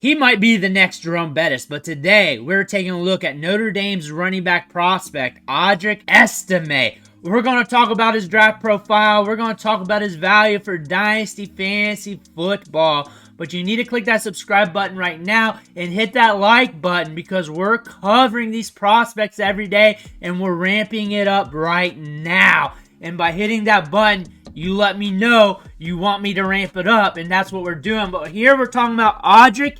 He might be the next Jerome Bettis, but today we're taking a look at Notre Dame's running back prospect, Audric Estime. We're going to talk about his draft profile. We're going to talk about his value for Dynasty Fantasy Football. But you need to click that subscribe button right now and hit that like button because we're covering these prospects every day and we're ramping it up right now. And by hitting that button, you let me know you want me to ramp it up, and that's what we're doing. But here we're talking about Audric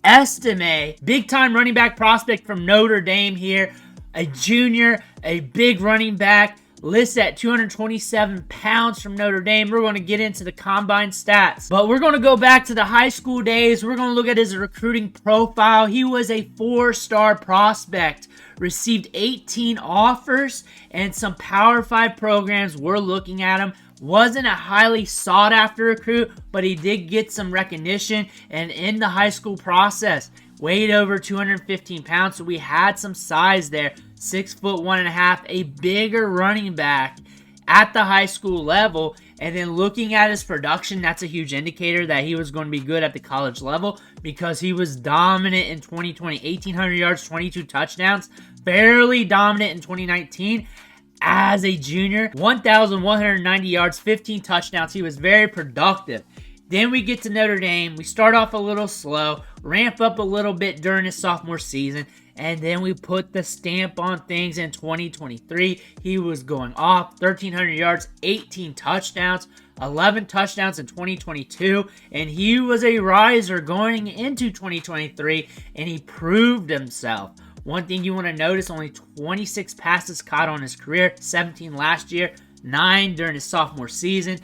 Estime, big-time running back prospect from Notre Dame here, a junior, a big running back, listed at 227 pounds from Notre Dame. We're going to get into the combine stats, but we're going to go back to the high school days. We're going to look at his recruiting profile. He was a 4-star prospect, received 18 offers, and some Power 5 programs were looking at him. Wasn't a highly sought-after recruit, but he did get some recognition, and in the high school process, weighed over 215 pounds, so we had some size there. 6'1.5", a bigger running back at the high school level. And then looking at his production, that's a huge indicator that he was going to be good at the college level because he was dominant in 2020, 1,800 yards, 22 touchdowns, fairly dominant in 2019. As a junior, 1,190 yards, 15 touchdowns. He was very productive. Then we get to Notre Dame. We start off a little slow, ramp up a little bit during his sophomore season, and then we put the stamp on things in 2023. He was going off, 1,300 yards, 18 touchdowns, 11 touchdowns in 2022, and he was a riser going into 2023, and he proved himself. One thing you want to notice, only 26 passes caught on his career, 17 last year, 9 during his sophomore season.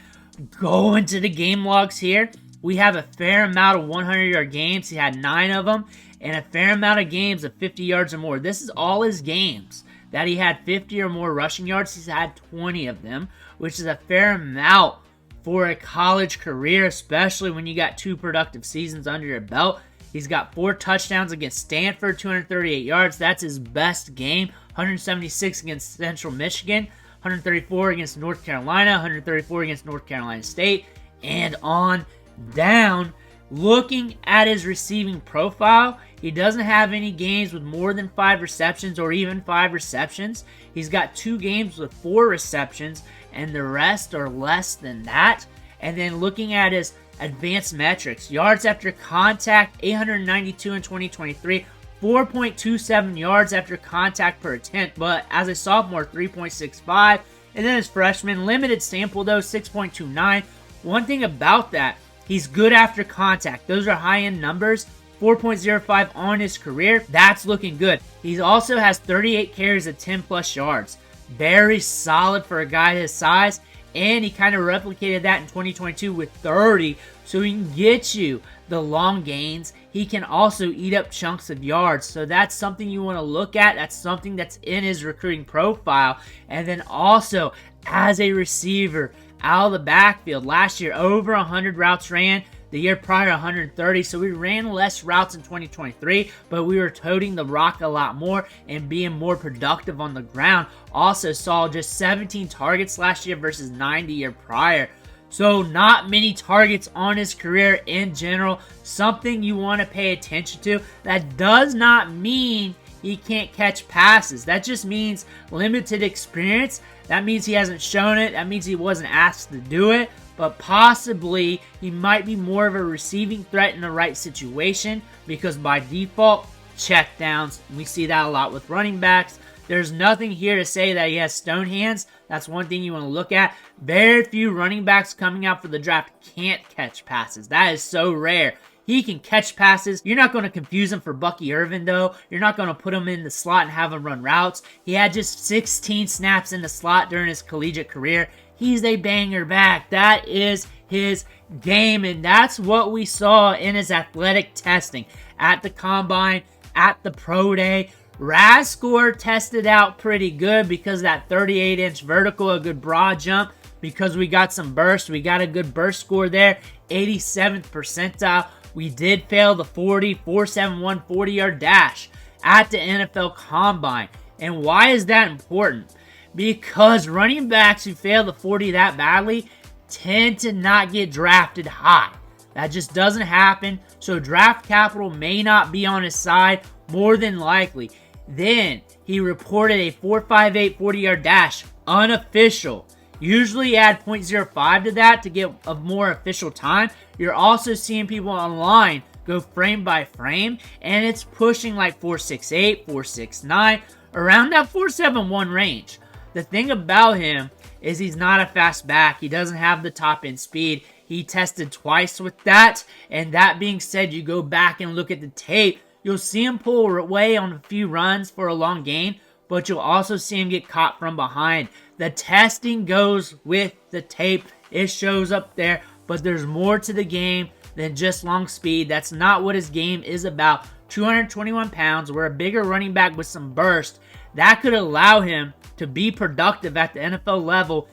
Going to the game logs here, we have a fair amount of 100-yard games. He had 9 of them, and a fair amount of games of 50 yards or more. This is all his games that he had 50 or more rushing yards. He's had 20 of them, which is a fair amount for a college career, especially when you got 2 productive seasons under your belt. He's got 4 touchdowns against Stanford, 238 yards. That's his best game. 176 against Central Michigan, 134 against North Carolina, 134 against North Carolina State, and on down. Looking at his receiving profile, he doesn't have any games with more than 5 receptions or even 5 receptions. He's got 2 games with 4 receptions, and the rest are less than that. And then looking at his advanced metrics, yards after contact, 892 in 2023, 4.27 yards after contact per attempt, but as a sophomore, 3.65, and then his freshman, limited sample though, 6.29. One thing about that, he's good after contact. Those are high-end numbers. 4.05 on his career. That's looking good. He also has 38 carries at 10-plus yards. Very solid for a guy his size. And he kind of replicated that in 2022 with 30. So he can get you the long gains. He can also eat up chunks of yards. So that's something you want to look at. That's something that's in his recruiting profile. And then also, as a receiver, out of the backfield, last year, over 100 routes ran. The year prior, 130. So we ran less routes in 2023, but we were toting the rock a lot more and being more productive on the ground. Also saw just 17 targets last year versus 90 year prior. So not many targets on his career in general. Something you want to pay attention to. That does not mean he can't catch passes. That just means limited experience. That means he hasn't shown it. That means he wasn't asked to do it. But possibly he might be more of a receiving threat in the right situation because by default, checkdowns. We see that a lot with running backs. There's nothing here to say that he has stone hands. That's one thing you want to look at. Very few running backs coming out for the draft can't catch passes. That is so rare. He can catch passes. You're not going to confuse him for Bucky Irvin, though. You're not going to put him in the slot and have him run routes. He had just 16 snaps in the slot during his collegiate career. He's a banger back. That is his game, and that's what we saw in his athletic testing at the combine, at the pro day. RAS score tested out pretty good because that 38-inch vertical, a good broad jump, because we got some burst. We got a good burst score there, 87th percentile. We did fail the 4.71 40-yard dash at the NFL Combine. And why is that important? Because running backs who fail the 40 that badly tend to not get drafted high. That just doesn't happen. So draft capital may not be on his side, more than likely. Then he reported a 4.58 40-yard dash, unofficial. Usually add 0.05 to that to get a more official time. You're also seeing people online go frame by frame, and it's pushing like 4.68, 4.69, around that 4.71 range. The thing about him is he's not a fast back. He doesn't have the top end speed. He tested twice with that, and that being said, you go back and look at the tape, you'll see him pull away on a few runs for a long gain, but you'll also see him get caught from behind. The testing goes with the tape. It shows up there, but there's more to the game than just long speed. That's not what his game is about. 221 pounds, we're a bigger running back with some burst. That could allow him to be productive at the NFL level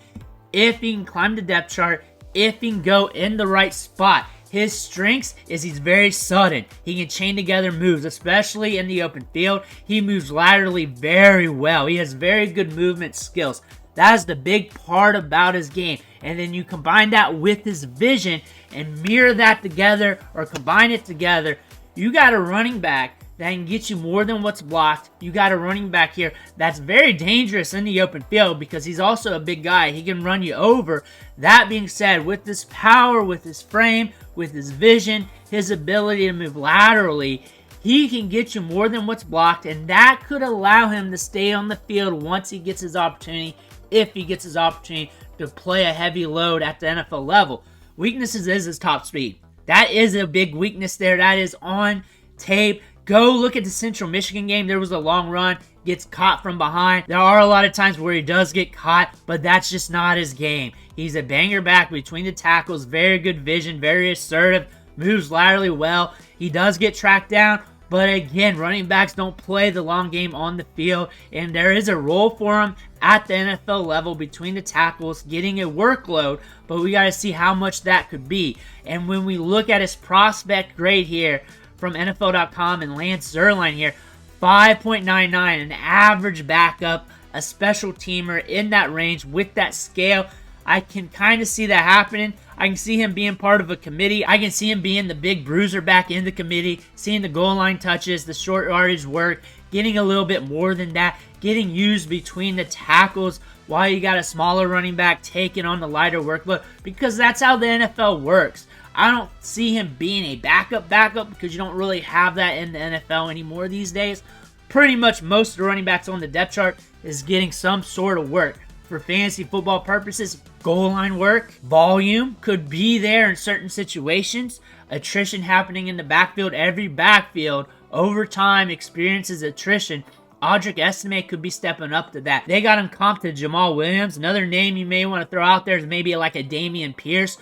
if he can climb the depth chart, if he can go in the right spot. His strengths is he's very sudden. He can chain together moves, especially in the open field. He moves laterally very well. He has very good movement skills. That is the big part about his game. And then you combine that with his vision and mirror that together or combine it together. You got a running back that can get you more than what's blocked. You got a running back here that's very dangerous in the open field because he's also a big guy. He can run you over. That being said, with this power, with his frame, with his vision, his ability to move laterally, he can get you more than what's blocked, and that could allow him to stay on the field once he gets his opportunity, if he gets his opportunity to play a heavy load at the NFL level. Weaknesses is his top speed. That is a big weakness there. That is on tape. Go look at the Central Michigan game. There was a long run, gets caught from behind. There are a lot of times where he does get caught, but that's just not his game. He's a banger back between the tackles, very good vision, very assertive, moves laterally well. He does get tracked down, but again, running backs don't play the long game on the field, and there is a role for him at the NFL level between the tackles, getting a workload, but we got to see how much that could be. And when we look at his prospect grade here from NFL.com and Lance Zierlein here, 5.99, an average backup, a special teamer in that range with that scale. I can kind of see that happening. I can see him being part of a committee. I can see him being the big bruiser back in the committee, seeing the goal line touches, the short yardage work, getting a little bit more than that, getting used between the tackles while you got a smaller running back taking on the lighter workload, because that's how the NFL works. I don't see him being a backup because you don't really have that in the NFL anymore these days. Pretty much most of the running backs on the depth chart is getting some sort of work. For fantasy football purposes, goal line work, volume could be there in certain situations. Attrition happening in the backfield. Every backfield over time experiences attrition. Audric Estime could be stepping up to that. They got him comped to Jamal Williams. Another name you may want to throw out there is maybe like a Damian Pierce.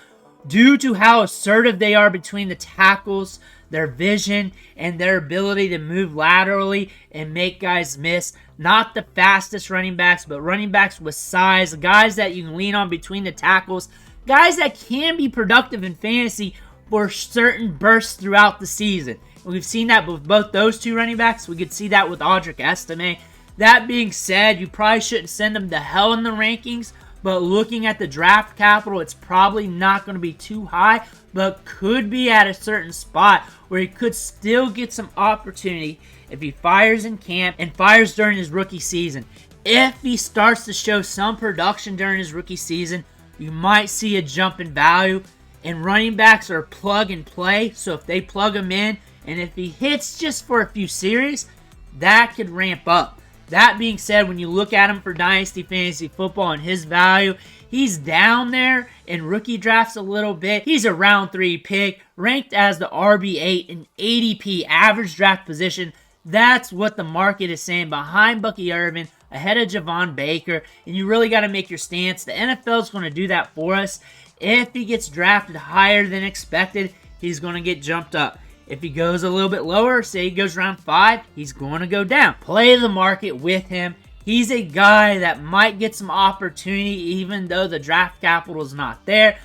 Due to how assertive they are between the tackles, their vision, and their ability to move laterally and make guys miss. Not the fastest running backs, but running backs with size, guys that you can lean on between the tackles, guys that can be productive in fantasy for certain bursts throughout the season. We've seen that with both those two running backs. We could see that with Audric Estime. That being said, you probably shouldn't send them to hell in the rankings, but looking at the draft capital, it's probably not going to be too high, but could be at a certain spot where he could still get some opportunity if he fires in camp and fires during his rookie season. If he starts to show some production during his rookie season, you might see a jump in value. And running backs are plug and play, so if they plug him in, and if he hits just for a few series, that could ramp up. That being said, when you look at him for Dynasty Fantasy Football and his value, he's down there in rookie drafts a little bit. He's a round 3 pick, ranked as the RB8 in ADP, average draft position. That's what the market is saying, behind Bucky Irvin, ahead of Javon Baker, and you really got to make your stance. The NFL is going to do that for us. If he gets drafted higher than expected, he's going to get jumped up. If he goes a little bit lower, say he goes round 5, he's going to go down. Play the market with him. He's a guy that might get some opportunity even though the draft capital is not there.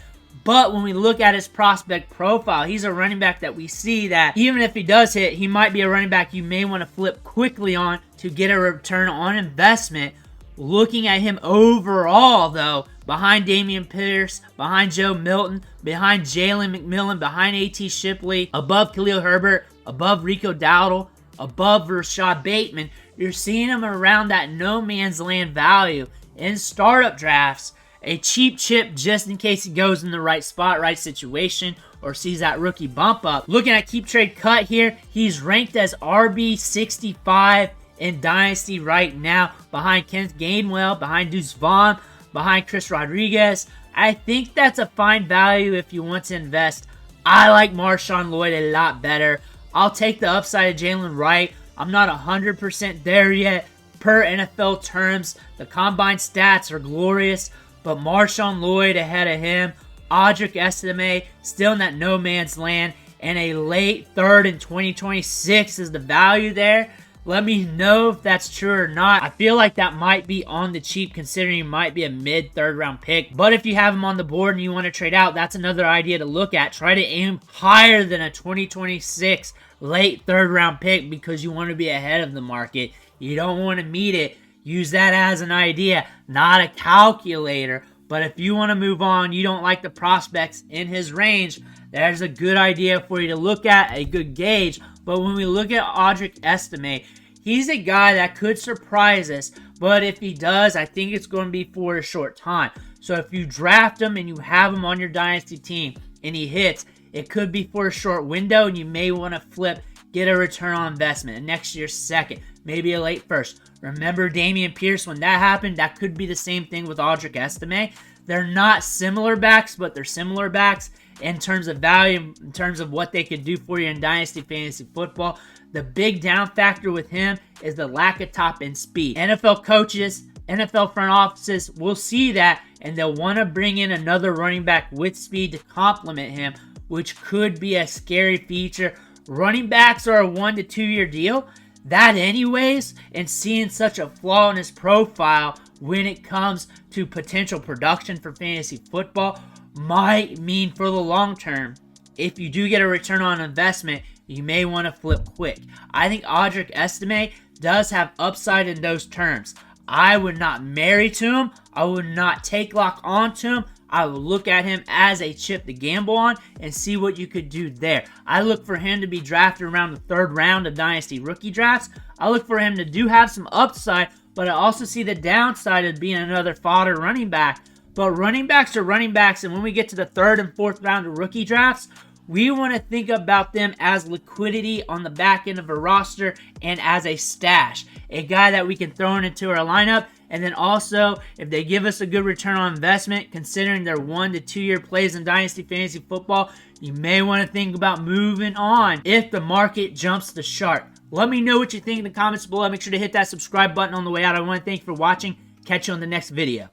But when we look at his prospect profile, he's a running back that we see that even if he does hit, he might be a running back you may want to flip quickly on to get a return on investment. Looking at him overall, though, behind Damian Pierce, behind Joe Milton, behind Jalen McMillan, behind A.T. Shipley, above Khalil Herbert, above Rico Dowdle, above Rashad Bateman. You're seeing him around that no man's land value in startup drafts. A cheap chip just in case he goes in the right spot, right situation, or sees that rookie bump up. Looking at Keep Trade Cut here, he's ranked as RB 65 in Dynasty right now, behind Kenneth Gainwell, behind Deuce Vaughn, behind Chris Rodriguez. I think that's a fine value if you want to invest. I like Marshawn Lloyd a lot better. I'll take the upside of Jalen Wright. I'm not 100% there yet. Per NFL terms, the combine stats are glorious, but Marshawn Lloyd ahead of him. Audric Estime still in that no man's land, and a late third in 2026 is the value there. Let me know if that's true or not. I feel like that might be on the cheap considering he might be a mid-third round pick. But if you have him on the board and you want to trade out, that's another idea to look at. Try to aim higher than a 2026 late third round pick because you want to be ahead of the market. You don't want to meet it. Use that as an idea, not a calculator. But if you want to move on, you don't like the prospects in his range, there's a good idea for you to look at, a good gauge. But when we look at Audric Estime, he's a guy that could surprise us. But if he does, I think it's going to be for a short time. So if you draft him and you have him on your Dynasty team and he hits, it could be for a short window and you may want to flip, get a return on investment. And next year's second, maybe a late first. Remember Damian Pierce, when that happened, that could be the same thing with Audric Estime. They're not similar backs, but they're similar backs in terms of value, in terms of what they could do for you in Dynasty Fantasy Football. The big down factor with him is the lack of top end speed. NFL coaches, NFL front offices will see that, and they'll want to bring in another running back with speed to complement him, which could be a scary feature. Running backs are a 1 to 2 year deal. That anyways, and seeing such a flaw in his profile when it comes to potential production for fantasy football might mean for the long term, if you do get a return on investment, you may want to flip quick. I think Audric Estime does have upside in those terms. I would not marry to him. I would not take lock onto him. I would look at him as a chip to gamble on and see what you could do there. I look for him to be drafted around the third round of Dynasty rookie drafts. I look for him to do have some upside, but I also see the downside of being another fodder running back. But running backs are running backs, and when we get to the third and fourth round of rookie drafts, we want to think about them as liquidity on the back end of a roster and as a stash. A guy that we can throw into our lineup. And then also, if they give us a good return on investment, considering their 1 to 2 year plays in Dynasty Fantasy Football, you may want to think about moving on if the market jumps the shark. Let me know what you think in the comments below. Make sure to hit that subscribe button on the way out. I want to thank you for watching. Catch you on the next video.